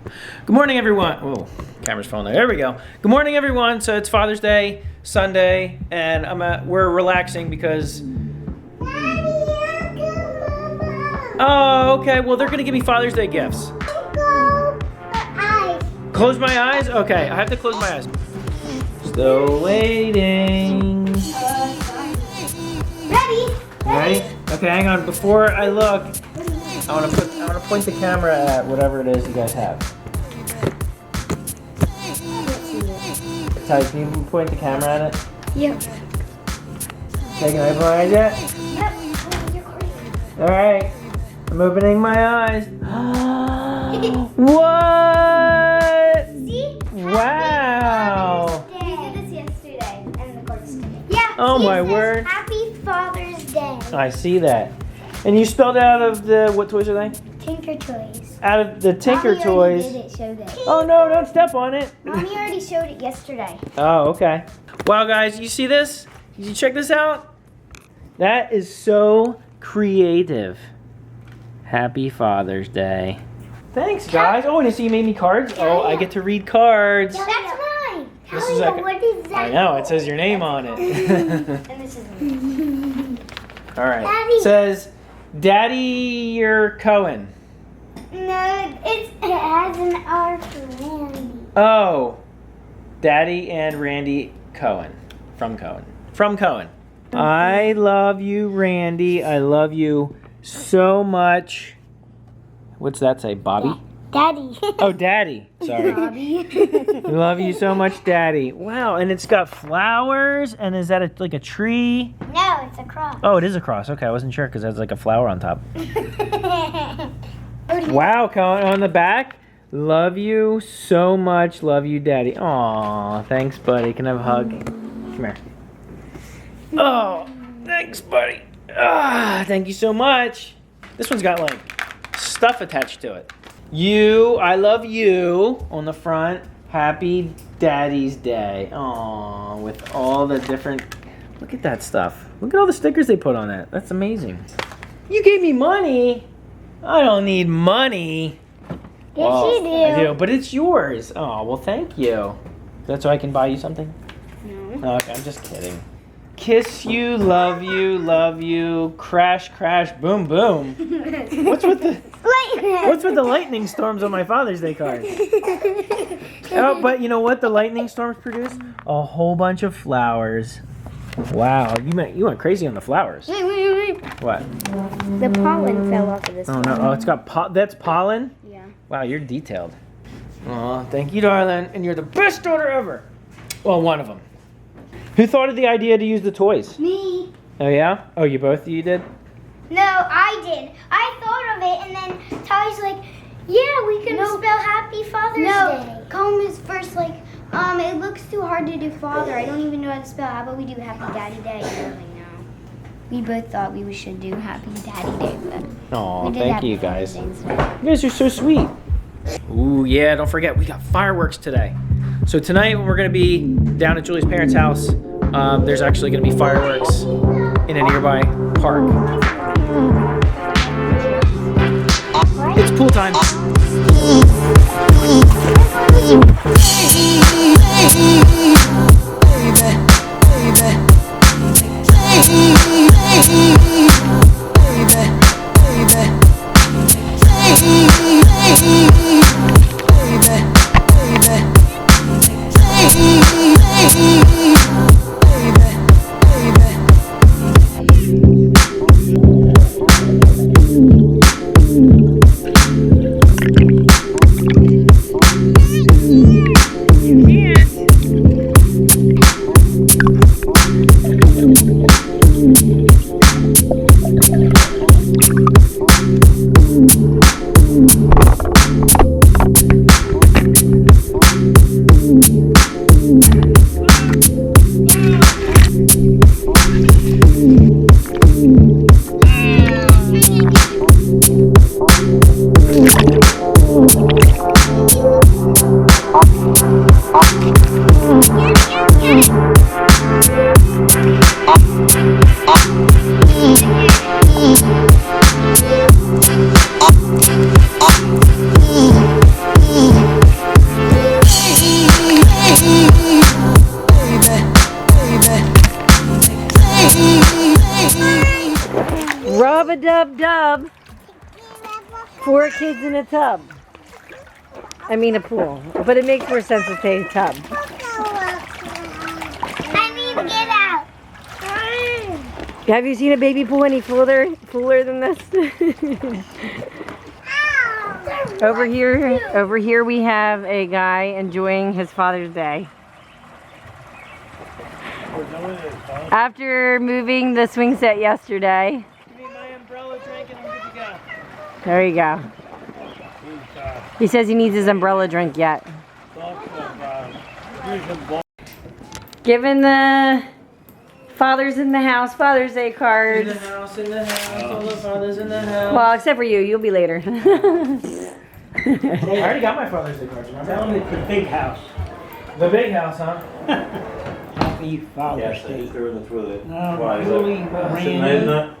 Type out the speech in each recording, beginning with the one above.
Good morning, everyone. Oh, camera's falling there. There we go. Good morning, everyone. So it's Father's Day, Sunday, and we're relaxing because. Oh, okay. Well, they're gonna give me Father's Day gifts. Close my eyes? Okay, I have to close my eyes. Still waiting. Ready? Okay, hang on. Before I look, I want to point the camera at whatever it is you guys have. Ty, can you point the camera at it? Yep. Okay, can I open my eyes yet? Yep. All right, I'm opening my eyes. What? See? Wow. We did this yesterday and the course today. Yeah. Oh, see, my it says, word. Happy Father's Day. I see that. And you spelled out of the, what toys are they? Tinker Toys. Out of the Tinker Mommy Toys. already showed it. Oh no, don't step on it. Mommy already showed it yesterday. Oh, okay. Wow, guys, you see this? Did you check this out? That is so creative. Happy Father's Day. Thanks, guys. Oh, and I see you made me cards. Oh, I get to read cards. That's mine. This is like, what is that? I know, it says your name on it. And this is mine. All right. Daddy. It says, Daddy, you're Cohen. No, it has an R for Randy. Oh, Daddy and Randy Cohen. From Cohen. From Cohen. I love you, Randy. I love you so much. What's that say, Bobby? Daddy. Oh, Daddy. Sorry. Bobby. Love you so much, Daddy. Wow, and it's got flowers, and is that like a tree? No, it's a cross. Oh, it is a cross. Okay, I wasn't sure because there's like a flower on top. Wow, Cohen, on the back. Love you so much. Love you, Daddy. Aw, thanks, buddy. Can I have a hug? Come here. Oh, thanks, buddy. Ah, thank you so much. This one's got like stuff attached to it. You, I love you on the front. Happy Daddy's Day. Aw, with all the different. Look at that stuff. Look at all the stickers they put on that. That's amazing. You gave me money. I don't need money. Yes, you do. I do, but it's yours. Oh, well, thank you. That's so I can buy you something? No. Okay, I'm just kidding. Kiss you, love you, crash, crash, boom, boom. What's with the lightning storms on my Father's Day card? Oh, but you know what the lightning storms produce? A whole bunch of flowers. Wow, you went crazy on the flowers. Wait. What? The pollen fell off of this Oh no! Oh, it's got that's pollen. Yeah. Wow, you're detailed. Aw, thank you, darling, and you're the best daughter ever. Well, one of them. Who thought of the idea to use the toys? Me. Oh yeah? Oh, you did? No, I did. I thought of it, and then Ty's like, "Yeah, we can spell Happy Father's Day." No, Colm is first like, it looks too hard to do Father. I don't even know how to spell. How about we do Happy Daddy Day? And I'm like, no. We both thought we should do Happy Daddy Day, but Aw, we did thank Happy you Father's guys. Day instead. You guys are so sweet. Ooh, yeah, don't forget, we got fireworks today. So tonight, when we're going to be down at Julie's parents' house, there's actually going to be fireworks in a nearby park. It's pool time. Dubba dub dub. 4 kids in a tub. I mean a pool, but it makes more sense to say tub. I need to get out. Have you seen a baby pool any fuller than this? Over here we have a guy enjoying his Father's Day. After moving the swing set yesterday. Give me my umbrella drink and I'm good to go. There you go. He says he needs his umbrella drink yet. Given the fathers in the house Father's Day card. In the house, all the fathers in the house. Well, except for you. You'll be later. I already got my Father's Day card, remember? Tell them it's the big house. The big house, huh? Happy Father's Yes, Day. they were in the toilet. No, Why is Julie, that? Randy,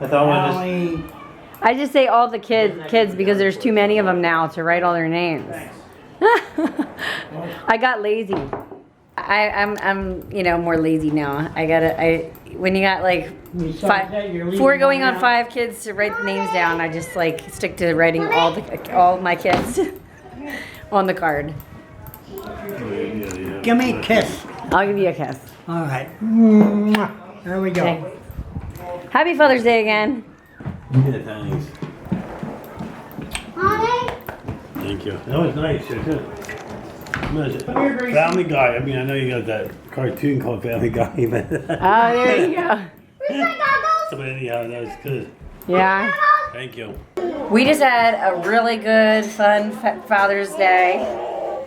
I thought we just. Allie, I just say all the kids because there's too many of them now to write all their names. I got lazy. I'm more lazy now. When you got like besides that, you're leaving 4 going on now. 5 kids to write the names down, I just like stick to writing all my kids on the card. Give me a kiss. I'll give you a kiss. All right. Mwah. There we go. Okay. Happy Father's Day again. Yeah, thanks. Honey? Thank you. That was nice. What is it? Family Guy. I mean, I know you got that cartoon called Family Guy, but Oh, there you go. Where's my goggles? but anyhow, that was good. Yeah. Thank you. We just had a really good, fun Father's Day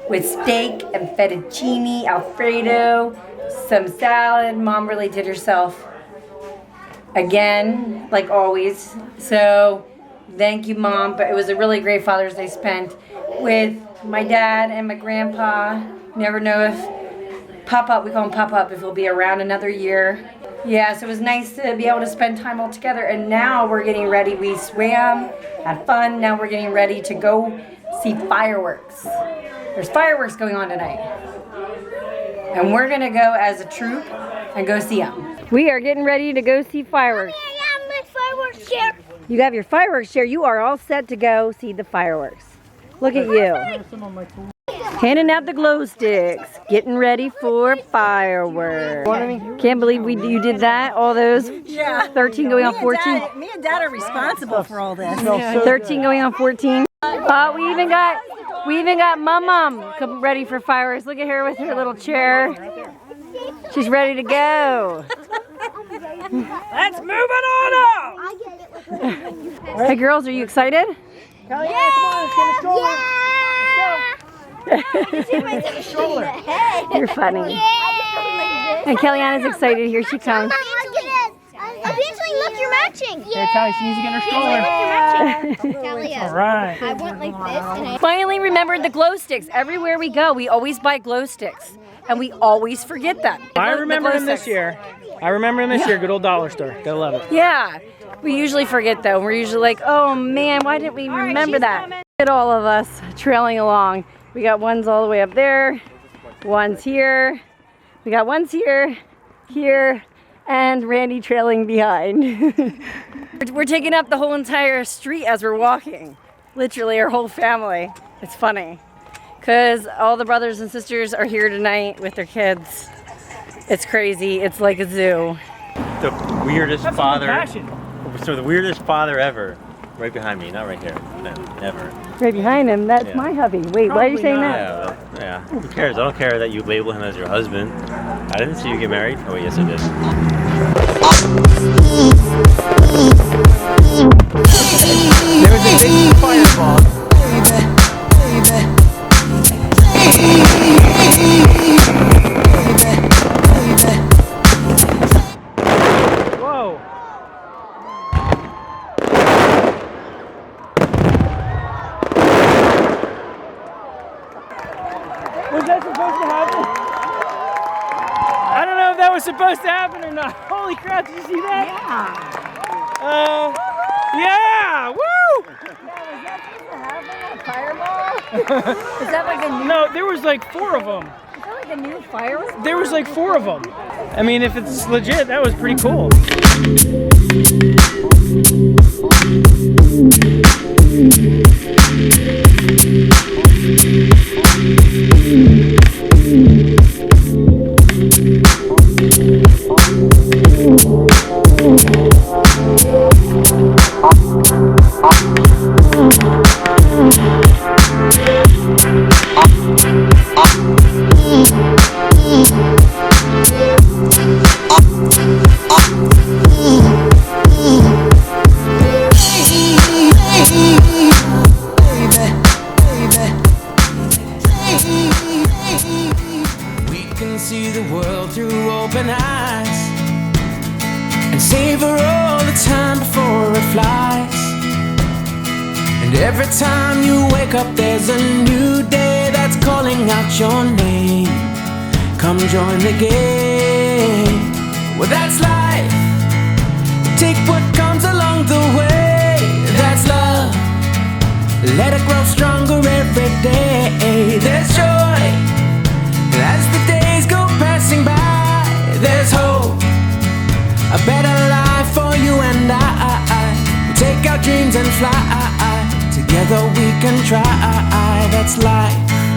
with steak and fettuccine, Alfredo, some salad. Mom really did herself again, like always. So thank you, Mom. But it was a really great Father's Day spent with my dad and my grandpa. Never know if Pop-Up, we call him Pop-Up, if he'll be around another year. Yeah, so it was nice to be able to spend time all together. And now we're getting ready. We swam, had fun. Now we're getting ready to go see fireworks. There's fireworks going on tonight. And we're gonna go as a troop and go see them. We are getting ready to go see fireworks. I got my fireworks chair. You have your fireworks chair. You are all set to go see the fireworks. Look at you. Handing out the glow sticks. Getting ready for fireworks. Can't believe you did that. All those 13 going on 14. Me and Dad are responsible for all this. 13 going on 14. We even got Mum come ready for fireworks. Look at her with her little chair. She's ready to go. Let's move it on up! Hey girls, are you excited? You're funny. And Kellyanna's excited. Here she comes. Eventually, look, you're matching. Here, Tally, she needs to get her stroller. All right. I went like this and I... Finally remembered the glow sticks. Everywhere we go, we always buy glow sticks. And we always forget them. I The remember glow them this sticks. year. Good old dollar store. Gotta love it. Yeah. We usually forget though. We're usually like, oh man, why didn't we remember that? Look at all of us trailing along. We got ones all the way up there, ones here. We got ones here, here, and Randy trailing behind. We're taking up the whole entire street as we're walking. Literally our whole family. It's funny. Because all the brothers and sisters are here tonight with their kids. It's crazy. It's like a zoo. The weirdest father. Passion. So the weirdest father ever. Right behind me, not right here. No, never. Right behind him, that's Yeah. my hubby. Wait, why are you saying that? Yeah, well, yeah. Who cares? I don't care that you label him as your husband. I didn't see you get married. Oh, yes, I did. There was a big fireball. Whoa. Was that supposed to happen? I don't know if that was supposed to happen or not. Holy crap, did you see that? Yeah! Woo! Is that like a new, No, there was like 4 of them. is that like a new firework? There was like 4 of them. I mean, if it's legit, that was pretty cool. We can see the world through open eyes and savor all the time before it flies. And every time you wake up, there's a new day that's calling out your name. Come join the game. Well, that's life. Take what comes along the way. That's love. Let it grow stronger every day. There's joy as the days go passing by. There's hope, a better life for you and I. Take our dreams and fly. Together we can try. That's life.